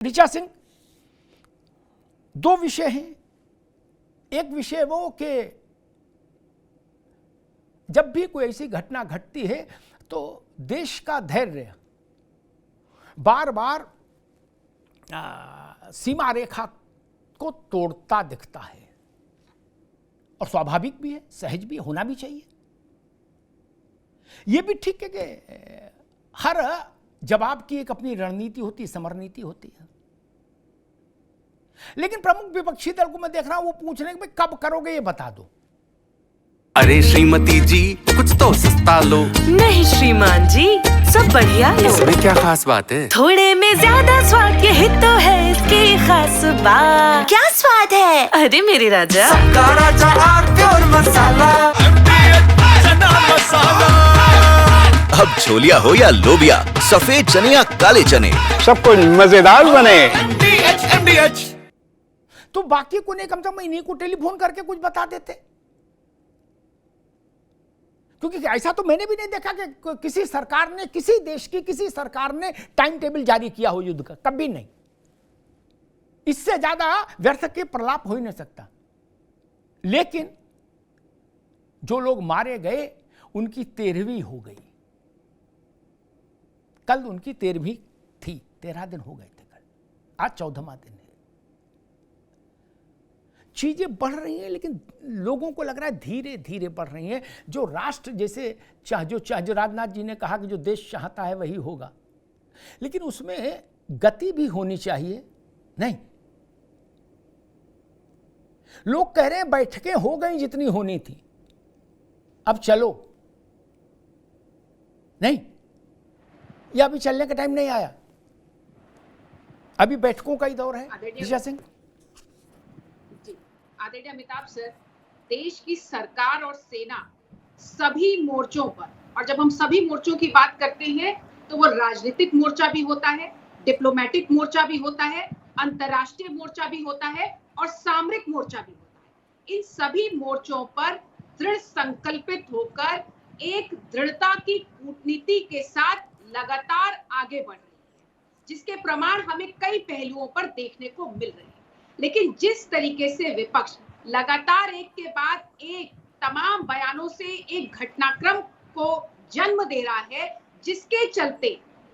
ऋचा सिंह, दो विषय हैं। एक विषय वो कि जब भी कोई ऐसी घटना घटती है तो देश का धैर्य बार बार सीमा रेखा को तोड़ता दिखता है, और स्वाभाविक भी है, सहज भी होना भी चाहिए। यह भी ठीक है कि हर जवाब की एक अपनी रणनीति होती है, समरनीति होती है। लेकिन प्रमुख विपक्षी दल को मैं देख रहा हूं, वो पूछ रहे हैं कि कब करोगे, ये बता दो। अरे श्रीमती जी, कुछ तो सस्ता लो। नहीं श्रीमान जी, सब बढ़िया है। इसमें क्या खास बात है? थोड़े में ज्यादा स्वाद, यही तो है इसकी खास बात। क्या स्वाद है? अरे मेरे राजा, सबका राजा प्योर मसाला। अब छोलिया हो या लोबिया, सफेद चने या काले चने, सब कुछ मजेदार बने। तो बाकी को नहीं, कम से कम इन्हीं को टेलीफोन करके कुछ बता देते, क्योंकि ऐसा तो मैंने भी नहीं देखा कि किसी सरकार ने, किसी देश की किसी सरकार ने टाइम टेबल जारी किया हो युद्ध का, कभी नहीं। इससे ज्यादा व्यर्थ के प्रलाप हो ही नहीं सकता। लेकिन जो लोग मारे गए उनकी 13वीं हो गई, कल उनकी 13वीं थी, 13 दिन हो गए थे कल, आज 14वां दिन है। चीजें बढ़ रही हैं, लेकिन लोगों को लग रहा है धीरे धीरे बढ़ रही हैं। जो राष्ट्र जैसे जो राजनाथ जी ने कहा कि जो देश चाहता है वही होगा, लेकिन उसमें गति भी होनी चाहिए। नहीं, लोग कह रहे हैं बैठकें हो गई जितनी होनी थी, अब चलो। नहीं, यह अभी चलने का टाइम नहीं आया, अभी बैठकों का ही दौर है। ऋचा सिंह, आदरणीय अमिताभ सर, देश की सरकार और सेना सभी मोर्चों पर, और जब हम सभी मोर्चों की बात करते हैं तो वो राजनीतिक मोर्चा भी होता है, डिप्लोमेटिक मोर्चा भी होता है, अंतर्राष्ट्रीय मोर्चा भी होता है और सामरिक मोर्चा भी होता है। इन सभी मोर्चों पर दृढ़ संकल्पित होकर एक दृढ़ता की कूटनीति के साथ लगातार आगे बढ़ रही है, जिसके प्रमाण हमें कई पहलुओं पर देखने को मिल रहे हैं। लेकिन जिस तरीके से विपक्ष लगातार एक के बाद एक तमाम बयानों से एक घटनाक्रम को जन्म दे रहा है, जिसके चलते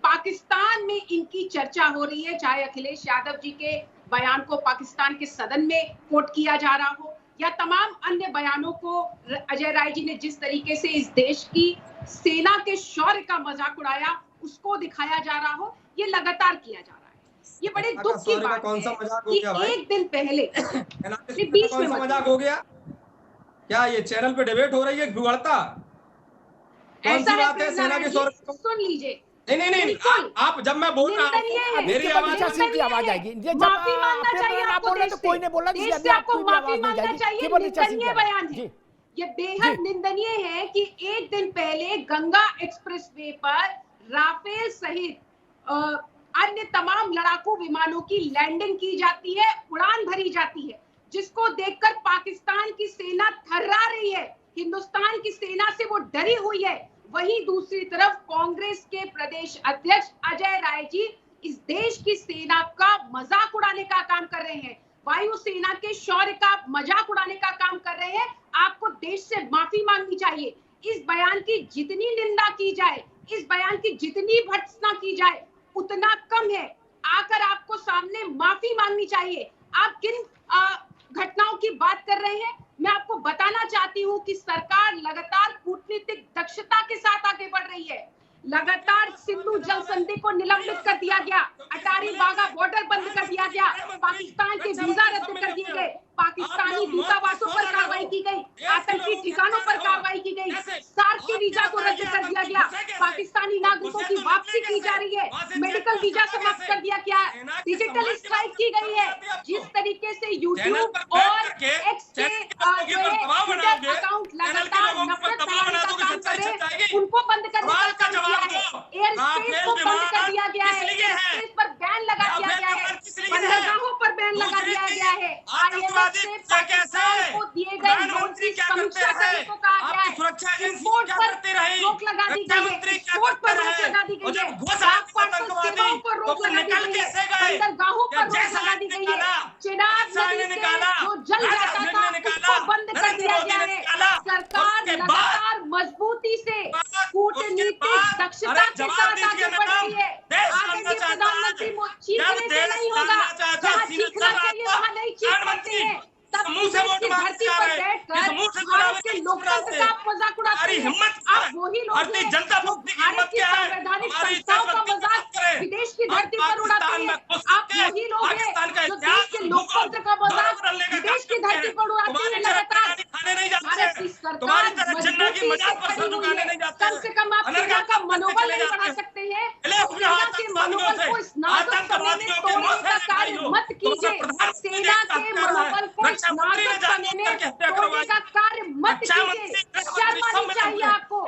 पाकिस्तान में इनकी चर्चा हो रही है, चाहे अखिलेश यादव जी के बयान को पाकिस्तान के सदन में कोट किया जा रहा हो, या तमाम अन्य बयानों को अजय राय जी ने जिस तरीके से इस देश की सेना के शौर्य का मजाक उड़ाया, उसको दिखाया जा रहा हो, ये लगातार किया जा रहा है। ये बड़े दुख की बात है कि एक दिन पहले बीच में मजाक हो गया क्या? ये चैनल पे डिबेट हो रही है, गुड़ता ऐसा बात है। सेना के सुन लीजिए। नहीं, आप जब मैं बोल रहा हूं, मेरी आवाज आएगी। माफी मांगना चाहिए आपको, तो कोई ने बोला देश से आपको माफी मांगना चाहिए। निंदनीय बयान है ये, बेहद निंदनीय है कि एक दिन पहले गंगा एक्सप्रेसवे पर राफेल सहित अन्य तमाम लड़ाकू विमानों की लैंडिंग की जाती है, उड़ान भरी जाती है, जिसको देखकर पाकिस्तान की सेना थर्रा रही है, हिंदुस्तान की सेना से वो डरी हुई है। वहीं दूसरी तरफ कांग्रेस के प्रदेश अध्यक्ष अजय राय जी इस देश की सेना का मजाक उड़ाने का काम कर रहे हैं, वायुसेना के शौर्य का मजाक उड़ाने का काम कर रहे हैं। आपको देश से माफी मांगनी चाहिए। इस बयान की जितनी निंदा की जाए, इस बयान की जितनी भर्त्सना की जाए, उतना कम है। आकर आपको सामने माफी मांगनी चाहिए। आप किन घटनाओं की बात कर रहे हैं, मैं आपको बताना चाहती हूं कि सरकार लगातार कूटनीतिक दक्षता के साथ आगे बढ़ रही है। लगातार सिंधु जल संधि को निलंबित कर दिया गया, अटारी वाघा बॉर्डर बंद कर दिया गया, पाकिस्तान के वीजा रद्द कर दिए गए, पाकिस्तानी दूतावासों पर कार्रवाई की गई, आतंकी ठिकानों पर कार्रवाई की गई, सार्क के वीजा को रद्द कर दिया गया, पाकिस्तानी नागरिकों की वापसी की जा रही है, मेडिकल वीजा समाप्त कर दिया गया है, डिजिटल स्ट्राइक की गई है। जिस तरीके से यूट्यूब और एक्स के अकाउंट लगातार नफरत फैलाने का काम कर रहे हैं, उनको बंद करने का काम किया है। एयर स्पेस को बंद कर दिया गया है, एयर स्पेस पर बैन लगा दिया गया है, बंदरगाहों पर बैन लगा दिया गया है। IMF से पाकिस्तान को दिए गए लोन की समीक्षा करने को कहा गया है। इंपोर्ट पर रोक लगा दी गई है, एक्सपोर्ट पर रोक लगा दी गई है, डाक पार्सल सेवाओं पर रोक लगा दी गई है, बंदरगाहों पर रोक लगा दी गई है, चिनाब नदी से जो जल जाता था उसको बंद कर दिया गया है। सरकार लगातार मजबूती से कूटनीतिक दक्षता के साथ आगे बढ़ रही है। आदरणीय प्रधानमंत्री चीखने से नहीं होगा, जहाँ चीखना चाहिए वहाँ नहीं चीख सकते हैं। तब विदेश की धरती पर बैठकर भारत के लोकतंत्र का मजाक उड़ाते हैं। आप वही लोग हैं जो भारत की संवैधानिक संस्थाओं का मजाक विदेश की धरती पर उड़ाते हैं। आप वही लोग हैं जो देश के लोकतंत्र का मजाक विदेश की धरती पर उड़ाते हैं। लगातार भारत की सरकार मजबूती से खड़ी हुई है। कम से कम आप सेना का मनोबल नहीं बढ़ा सकते हैं। सेना के मनोबल को इस नाजुक समय में तोड़ने का कार्य मत कीजिए। सेना के मनोबल को इस नाजुक समय में तोड़ने का कार्य मत कीजिए। शर्म आनी चाहिए आपको।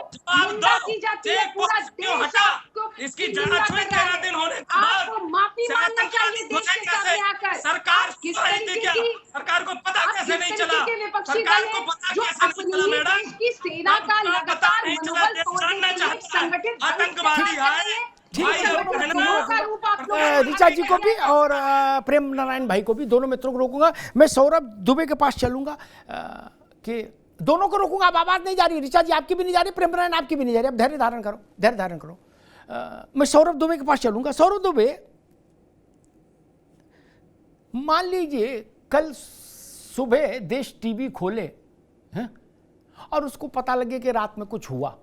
निंदा की जाती है, पूरा देश आपको इसकी जांच हुई 13 दिन होने के बाद आपको माफी मांगना चाहिए देश के सामने आकर। सरकार किस तरीके की सरकार को पता कैसे नहीं चला, के विपक्षी सरकार दल को है पता जो कैसे नहीं चला अपनी मैडम, देश की सेना का लगातार मनोबल तोड़ने के लिए संगठित आतंकवादी आए। ऋचा जी को भी और प्रेम नारायण भाई को भी, दोनों मित्रों को रोकूंगा। मैं सौरभ दुबे के पास चलूंगा कि दोनों को रोकूंगा। अब आवाज नहीं जा रही, ऋचा जी आपकी भी नहीं जा रही, प्रेम नारायण आपकी भी नहीं जा रही। अब धैर्य धारण करो, धैर्य धारण करो। मैं सौरभ दुबे के पास चलूंगा। सौरभ दुबे, मान लीजिए कल सुबह देश टीवी खोले हैं और उसको पता लगे कि रात में कुछ हुआ।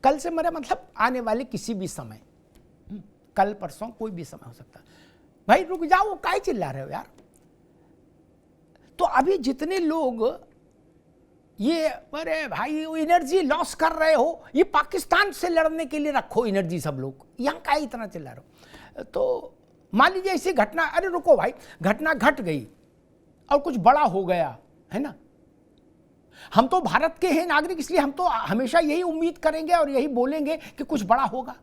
कल से मेरा मतलब आने वाले किसी भी समय, कल परसों कोई भी समय हो सकता है। भाई रुक जाओ, काहे चिल्ला रहे हो यार। तो अभी जितने लोग ये अरे भाई एनर्जी लॉस कर रहे हो, ये पाकिस्तान से लड़ने के लिए रखो एनर्जी सब लोग, यहाँ काहे इतना चिल्ला रहे हो। तो मान लीजिए ऐसी घटना, अरे रुको भाई, घटना घट गई और कुछ बड़ा हो गया है ना। हम तो भारत के हैं नागरिक, इसलिए हम तो हमेशा यही उम्मीद करेंगे और यही बोलेंगे कि कुछ बड़ा होगा।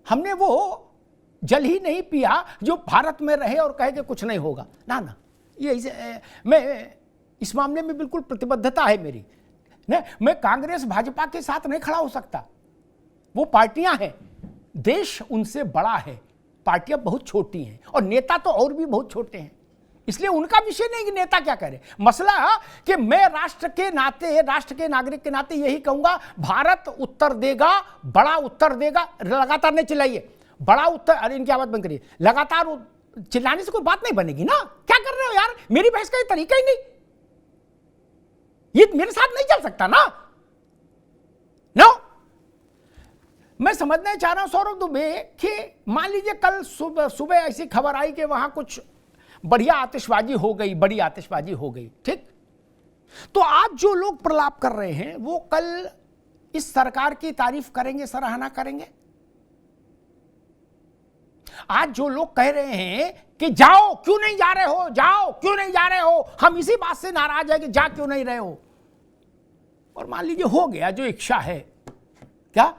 हमने वो जल ही नहीं पिया जो भारत में रहे और कहे कि कुछ नहीं होगा। ना ना, ये मैं इस मामले में बिल्कुल प्रतिबद्धता है मेरी। मैं कांग्रेस भाजपा के साथ नहीं खड़ा हो सकता, वो पार्टियां हैं, देश उनसे बड़ा है, पार्टियां बहुत छोटी हैं और नेता तो और भी बहुत छोटे हैं। इसलिए उनका विषय नहीं कि नेता क्या करे, मसला कि मैं राष्ट्र के नाते, राष्ट्र के नागरिक के नाते यही कहूंगा, भारत उत्तर देगा, बड़ा उत्तर देगा। लगातार नहीं चिल्लाइए, बड़ा उत्तर, अरे इनकी आवाज बंद करिए। लगातार चिल्लाने से कोई बात नहीं बनेगी ना। क्या कर रहे हो यार, मेरी बहस का ये तरीका ही नहीं, ये मेरे साथ नहीं चल सकता ना। नो, मैं समझना चाह रहा हूं सौरभ दुबे कि मान लीजिए कल सुबह ऐसी खबर आई कि वहां कुछ बढ़िया आतिशबाजी हो गई, बड़ी आतिशबाजी हो गई, ठीक। तो आज जो लोग प्रलाप कर रहे हैं वो कल इस सरकार की तारीफ करेंगे, सराहना करेंगे। आज जो लोग कह रहे हैं कि जाओ क्यों नहीं जा रहे हो, जाओ क्यों नहीं जा रहे हो, हम इसी बात से नाराज है कि जा क्यों नहीं रहे हो। और मान लीजिए हो गया जो इच्छा है, क्या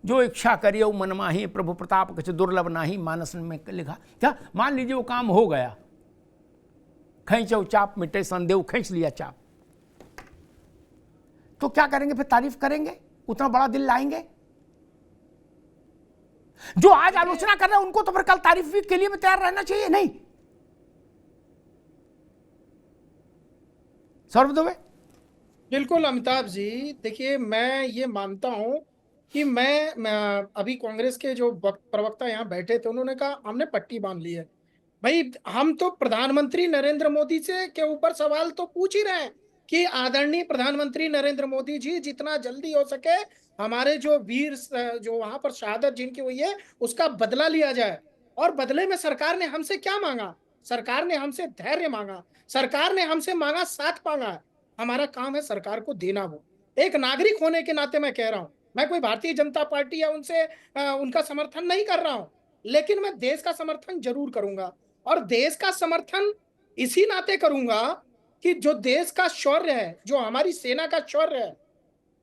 जो इच्छा करियो मन माही, प्रभु प्रताप कुछ दुर्लभ नाही, मानस में लिखा। क्या मान लीजिए वो काम हो गया, खींचो चाप मिटे संदेह, खींच लिया चाप, तो क्या करेंगे फिर? तारीफ करेंगे, उतना बड़ा दिल लाएंगे। जो आज आलोचना कर रहे हैं उनको तो फिर कल तारीफ के लिए भी तैयार रहना चाहिए, नहीं? सौरभ दुबे। बिल्कुल अमिताभ जी, देखिए मैं ये मानता हूं कि मैं अभी कांग्रेस के जो प्रवक्ता यहाँ बैठे थे उन्होंने कहा हमने पट्टी बांध ली है। भाई हम तो प्रधानमंत्री नरेंद्र मोदी से के ऊपर सवाल तो पूछ ही रहे हैं कि आदरणीय प्रधानमंत्री नरेंद्र मोदी जी जितना जल्दी हो सके हमारे जो वीर जो वहां पर शहादत जिनकी हुई है उसका बदला लिया जाए। और बदले में सरकार ने हमसे क्या मांगा? सरकार ने हमसे धैर्य मांगा, सरकार ने हमसे मांगा, साथ मांगा। हमारा काम है सरकार को देना। वो एक नागरिक होने के नाते मैं कह रहा हूं, मैं कोई भारतीय जनता पार्टी या उनसे उनका समर्थन नहीं कर रहा हूं, लेकिन मैं देश का समर्थन जरूर करूंगा। और देश का समर्थन इसी नाते करूंगा कि जो देश का शौर्य है, जो हमारी सेना का शौर्य है,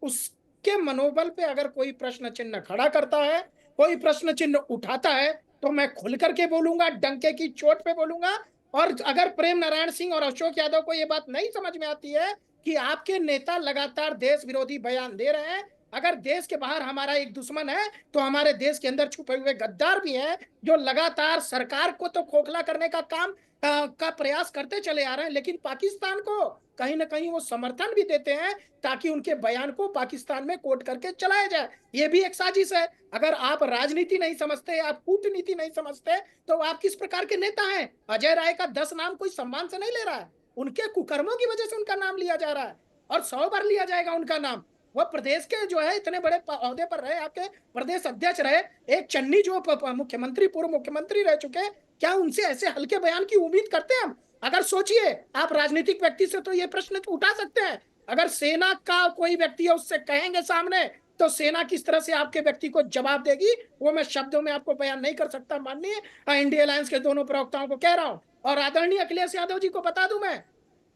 उसके मनोबल पे अगर कोई प्रश्न चिन्ह खड़ा करता है, कोई प्रश्न चिन्ह उठाता है, तो मैं खुल करके बोलूंगा, डंके की चोट पे बोलूंगा। और अगर प्रेम नारायण सिंह और अशोक यादव को ये बात नहीं समझ में आती है कि आपके नेता लगातार देश विरोधी बयान दे रहे हैं, अगर देश के बाहर हमारा एक दुश्मन है तो हमारे देश के अंदर छुपे हुए गद्दार भी हैं जो लगातार सरकार को तो खोखला करने का काम का प्रयास करते चले आ रहे हैं, लेकिन पाकिस्तान को कहीं ना कहीं वो समर्थन भी देते हैं ताकि उनके बयान को पाकिस्तान में कोट करके चलाया जाए। ये भी एक साजिश है। अगर आप राजनीति नहीं समझते, आप कूटनीति नहीं समझते, तो आप किस प्रकार के नेता हैं? अजय राय का 10 नाम कोई सम्मान से नहीं ले रहा है, उनके कुकर्मों की वजह से उनका नाम लिया जा रहा है और 100 बार लिया जाएगा उनका नाम। वह प्रदेश के जो है इतने बड़े ओहदे पर रहे, आपके प्रदेश अध्यक्ष रहे, एक चन्नी जो मुख्यमंत्री, पूर्व मुख्यमंत्री रह चुके, क्या उनसे ऐसे हल्के बयान की उम्मीद करते हैं हम? अगर सोचिए, आप राजनीतिक व्यक्ति से तो ये प्रश्न उठा सकते हैं, अगर सेना का कोई व्यक्ति है उससे कहेंगे सामने, तो सेना किस तरह से आपके व्यक्ति को जवाब देगी, वो मैं शब्दों में आपको बयान नहीं कर सकता। माननीय इंडिया अलायंस के दोनों प्रवक्ताओं को कह रहा हूं, और आदरणीय अखिलेश यादव जी को बता दूं मैं,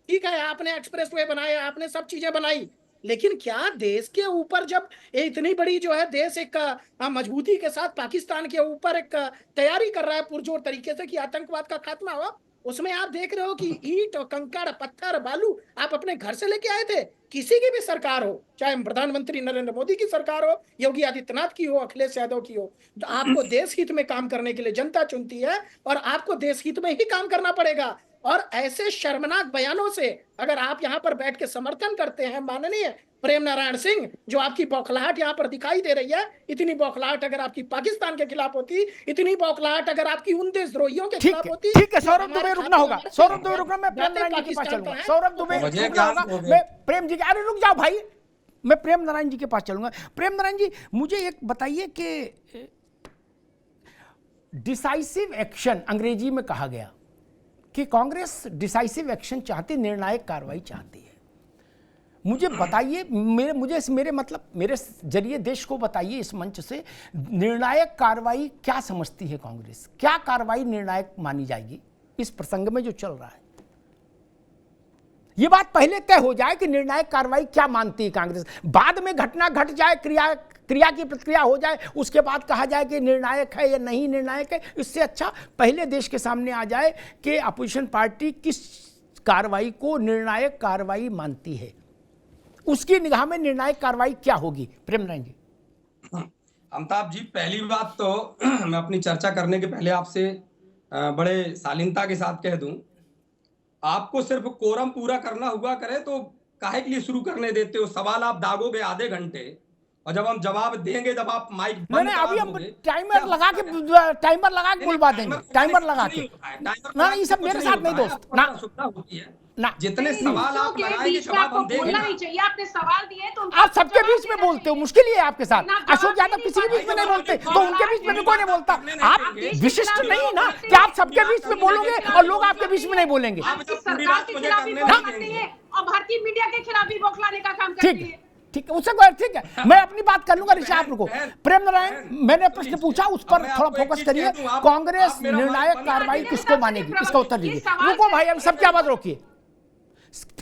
ठीक है आपने एक्सप्रेसवे बनाए, आपने सब चीजें बनाई, लेकिन क्या देश के ऊपर जब इतनी बड़ी जो है देश एक मजबूती के साथ पाकिस्तान के ऊपर एक तैयारी कर रहा है पुरजोर तरीके से कि आतंकवाद का खात्मा हो, उसमें आप देख रहे हो कि ईंट और कंकड़, पत्थर, बालू आप अपने घर से लेके आए थे? किसी की भी सरकार हो, चाहे प्रधानमंत्री नरेंद्र मोदी की सरकार हो, योगी आदित्यनाथ की हो, अखिलेश यादव की हो, तो आपको देश हित में काम करने के लिए जनता चुनती है और आपको देश हित में ही काम करना पड़ेगा। और ऐसे शर्मनाक बयानों से अगर आप यहाँ पर बैठ के समर्थन करते हैं माननीय प्रेम नारायण सिंह, जो आपकी बौखलाहट यहाँ पर दिखाई दे रही है, इतनी बौखलाहट अगर आपकी पाकिस्तान के खिलाफ होती, इतनी बौखलाहट अगर आपकी उन देशद्रोहियों के खिलाफ होती। ठीक है सौरभ दुबे रुकना होगा, सौरभ दुबे रुकना, मैं प्रेम नारायण जी के पास चलूंगा। सौरभ दुबे रुकना होगा, मैं प्रेम जी के, अरे रुक जाओ भाई, मैं प्रेम नारायण जी के पास चलूंगा। प्रेम नारायण जी, मुझे एक बताइए कि डिसाइसिव एक्शन अंग्रेजी में कहा गया कि कांग्रेस डिसाइसिव एक्शन चाहती, निर्णायक कार्रवाई चाहती है। मुझे बताइए, मेरे मतलब मेरे जरिए देश को बताइए इस मंच से, निर्णायक कार्रवाई क्या समझती है कांग्रेस? क्या कार्रवाई निर्णायक मानी जाएगी इस प्रसंग में जो चल रहा है? ये बात पहले तय हो जाए कि निर्णायक कार्रवाई क्या मानती है कांग्रेस, बाद में घटना घट जाए, क्रिया की प्रतिक्रिया हो जाए, उसके बाद कहा जाए कि निर्णायक है या नहीं निर्णायक है। इससे अच्छा पहले देश के सामने आ जाए कि अपोजिशन पार्टी किस कार्रवाई को निर्णायक कार्रवाई मानती है, उसकी निगाह में निर्णायक कार्रवाई क्या होगी। प्रेम नारायण जी। अमिताभ जी, पहली बात तो मैं अपनी चर्चा करने के पहले आपसे बड़े शालीनता के साथ कह दूं, आपको सिर्फ कोरम पूरा करना हुआ करे तो काहे के लिए शुरू करने देते हो? सवाल आप दागोगे आधे घंटे और जब हम जवाब देंगे, जब आप माइक नहीं, अभी हम टाइमर लगा के बुलवा देंगे, टाइमर लगा के ना, ये सब मेरे साथ नहीं दोस्त ना, सुविधा होती है ना, जितने सवाल आप लगाएंगे जवाब हम देंगे। नहीं चाहिए, आपने सवाल दिए तो आप सबके बीच में बोलते हो, मुश्किल ही है आपके साथ। अशोक यादव किसी के बीच में नहीं बोलते, तो उनके बीच में भी कोई नहीं बोलता। आप विशिष्ट नहीं ना कि आप सबके बीच में बोलोगे और लोग आपके बीच में नहीं बोलेंगे। सरकार के खिलाफ भी बोलते हैं और भारतीय मीडिया के खिलाफ भी बौखलाने का काम करती है। ठीक है, उससे ठीक है, मैं अपनी बात कर लूंगा। ऋषि आप रुको। प्रेम नारायण, मैंने प्रश्न पूछा, उस पर थोड़ा फोकस करिए। कांग्रेस निर्णायक कार्रवाई किसको मानेगी, इसका उत्तर दीजिए। रुको भाई, अब सबकी आवाज रोकिए,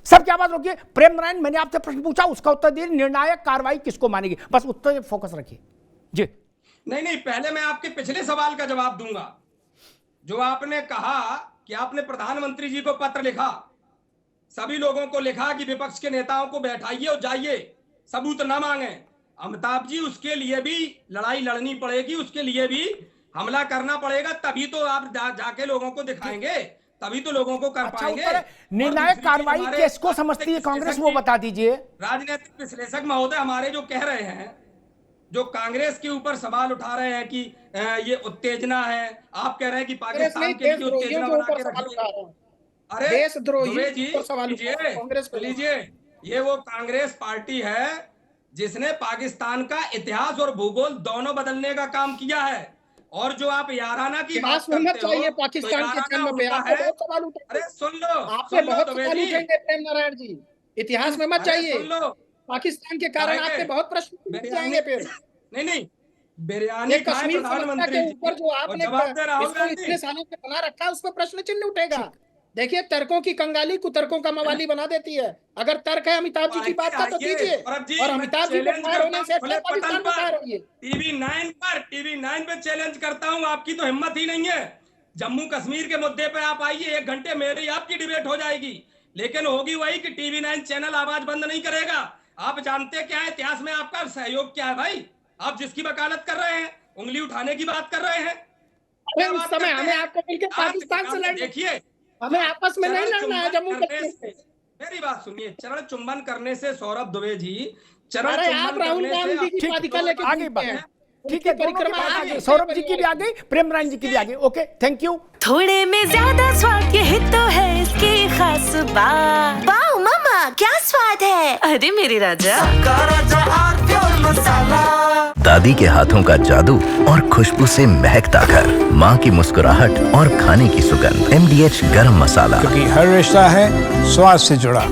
सबकी आवाज रोकिए। प्रेम नारायण, मैंने आपसे प्रश्न पूछा, उसका उत्तर दीजिए, निर्णायक कार्रवाई किसको मानेगी, बस उत्तर फोकस रखिए जी। नहीं, पहले मैं आपके पिछले सवाल का जवाब दूंगा। जो आपने कहा कि आपने प्रधानमंत्री जी को पत्र लिखा, सभी लोगों को लिखा कि विपक्ष के नेताओं को बैठाइए और जाइए, सबूत न मांगे। अमिताभ जी, उसके लिए भी लड़ाई लड़नी पड़ेगी, उसके लिए भी हमला करना पड़ेगा, तभी तो आप जाके लोगों को दिखाएंगे, तभी तो लोगों को कर पाएंगे। निर्णायक कार्रवाई किसको समझती है कांग्रेस, वो बता दीजिए। राजनीतिक विश्लेषक महोदय हमारे जो कह रहे हैं, जो कांग्रेस के ऊपर सवाल उठा रहे हैं कि ये उत्तेजना है, आप कह रहे हैं कि पाकिस्तान के लिए उत्तेजना बना के रखिए। अरे दुबे जी, लीजिए, ये वो कांग्रेस पार्टी है जिसने पाकिस्तान का इतिहास और भूगोल दोनों बदलने का काम किया है। और जो आप याराना की बात करते हो, पाकिस्तान के जन्म पे आपको बहुत सवाल उठेंगे। अरे सुन लो, आपसे बहुत सवाल उठेंगे प्रेम नारायण जी, इतिहास में मत जाइए। सुन लो, पाकिस्तान के कारण आपसे बहुत प्रश्न उठ जाएंगे फिर। नहीं, बिरयानी कश्मीर समस्या के ऊपर जो आपने इसको इतने सालों से बना रखा है, उस पर प्रश्न चिन्ह उठेगा। देखिए, तर्कों की कंगाली कुतर्कों का मवाली बना देती है। अगर तर्क है अमिताभ जी की बात का तो कीजिए, और अमिताभ जी पे फायर होने से अच्छा पाकिस्तान पे फायर होइए। टीवी9 पे चैलेंज करता हूं, आपकी तो हिम्मत ही नहीं है। जम्मू कश्मीर के मुद्दे पे आप आइए, 1 घंटे मेरी आपकी डिबेट हो जाएगी, लेकिन होगी वही कि टीवी9 चैनल आवाज बंद नहीं करेगा। आप जानते क्या है इतिहास में आपका सहयोग क्या है भाई? आप जिसकी वकालत कर रहे हैं, उंगली उठाने की बात कर रहे हैं। उस समय हमें आपको मिलकर पाकिस्तान से लड़ना, देखिए, हमें आपस में नहीं लड़ना है जम्मू कश्मीर से। मेरी बात सुनिए, चरण चुंबन करने से सौरभ दुबे जी, अरे आप राहुल गांधी की पादिका लेके आगे घूमते हैं। ठीक है, परिक्रमा आ गई, सौरभ जी की भी आ गई, प्रेमराज जी की भी आ गई। Okay, thank you. थोड़े में ज्यादा स्वाद, यही तो है इसकी खास बात। वाओ मामा, क्या स्वाद है। अरे मेरे राजा, दादी के हाथों का जादू और खुशबू से महकता घर, माँ की मुस्कुराहट और खाने की सुगंध, MDH गरम मसाला। क्योंकि हर रिश्ता है स्वाद से जुड़ा।